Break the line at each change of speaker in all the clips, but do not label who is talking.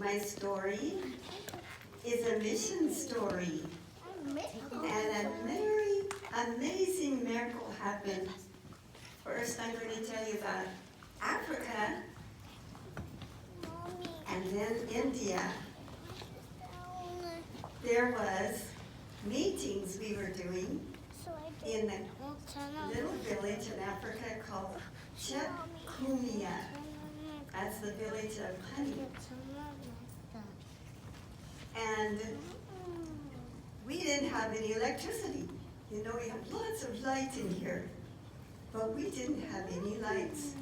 My story is a mission story. And a very amazing miracle happened. First, I'm going to tell you about Africa, and then India. There was meetings we were doing in a little village in Africa called Chepkumia. That's the village of honey. And we didn't have any electricity. You know, we have lots of light in here, but we didn't have any lights.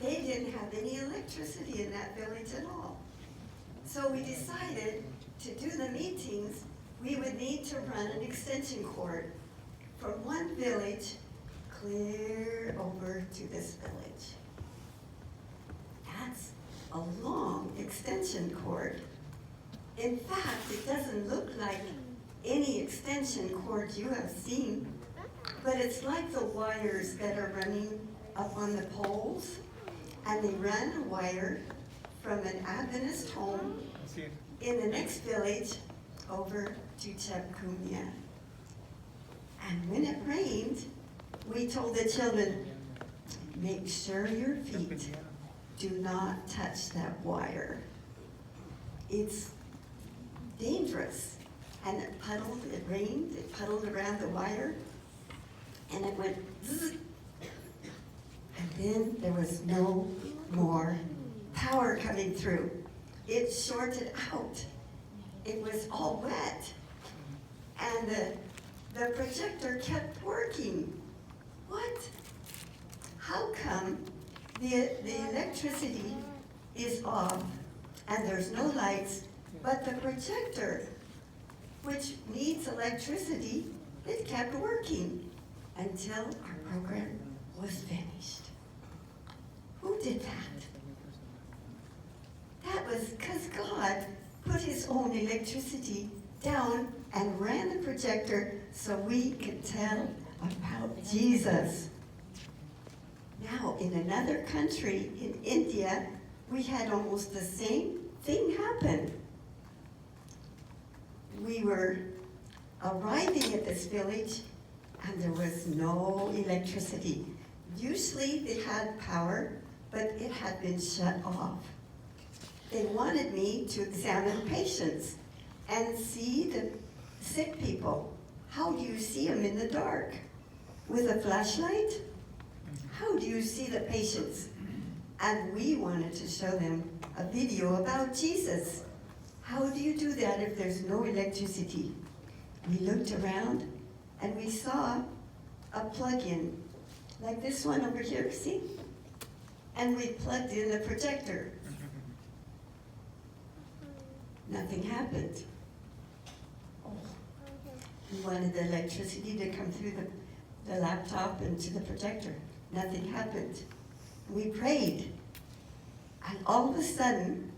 They didn't have any electricity in that village at all. So we decided to do the meetings, we would need to run an extension cord from one village clear over to this village. That's a long extension cord. In fact, it doesn't look like any extension cord you have seen, but it's like the wires that are running up on the poles, and they run a wire from an Adventist home in the next village over to Chepkumia. And when it rained, we told the children, make sure your feet do not touch that wire. It's dangerous. And it puddled, it rained, it puddled around the wire, and it went zzz. And then there was no more power coming through. It shorted out. It was all wet. And the projector kept working. What? How come the electricity is off and there's no lights, but the projector, which needs electricity, it kept working until our program was finished? Who did that? That was because God put his own electricity down and ran the projector so we could tell about Jesus. Now, in another country, in India, we had almost the same thing happen. We were arriving at this village, and there was no electricity. Usually they had power, but it had been shut off. They wanted me to examine patients and see the sick people. How do you see them in the dark? With a flashlight? How do you see the patients? And we wanted to show them a video about Jesus. How do you do that if there's no electricity? We looked around and we saw a plug-in, like this one over here, see? And we plugged in the projector. Nothing happened. Oh. We wanted the electricity to come through the laptop and to the projector. Nothing happened. We prayed. And all of a sudden,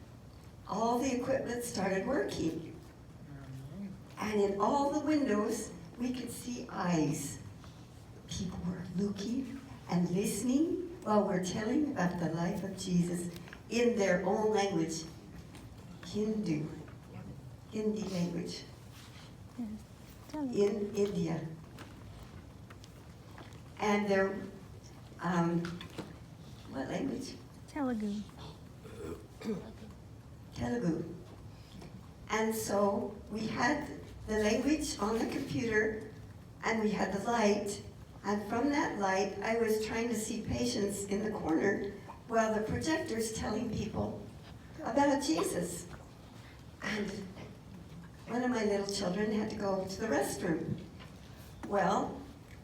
all the equipment started working. And in all the windows, we could see eyes. People were looking and listening while we're telling about the life of Jesus in their own language, Hindi language, in India. And they're, what language?
Telugu.
Telugu. And so we had the language on the computer, and we had the light, and from that light, I was trying to see patients in the corner while the projector's telling people about Jesus. And one of my little children had to go to the restroom. Well,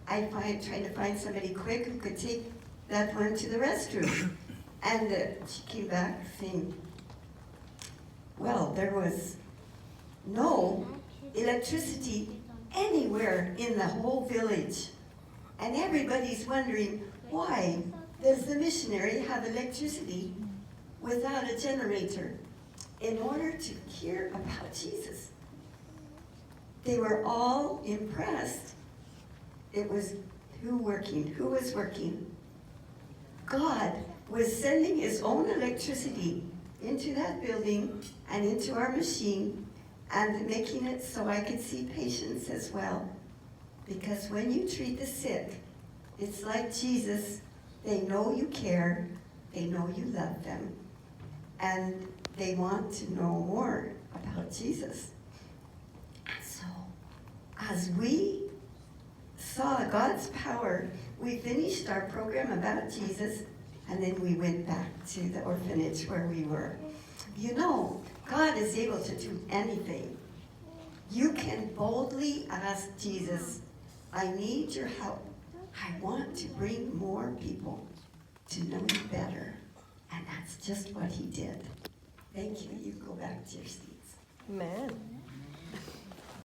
I tried to find somebody quick who could take that one to the restroom. And she came back saying, well, there was no electricity anywhere in the whole village. And everybody's wondering, why does the missionary have electricity without a generator in order to hear about Jesus? They were all impressed. It was who was working? God was sending his own electricity into that building and into our machine and making it so I could see patients as well. Because when you treat the sick, it's like Jesus. They know you care, they know you love them, and they want to know more about Jesus. So, as we saw God's power, we finished our program about Jesus, and then we went back to the orphanage where we were. You know, God is able to do anything. You can boldly ask Jesus, I need your help. I want to bring more people to know you better. And that's just what he did. Thank you. You go back to your seats.
Amen.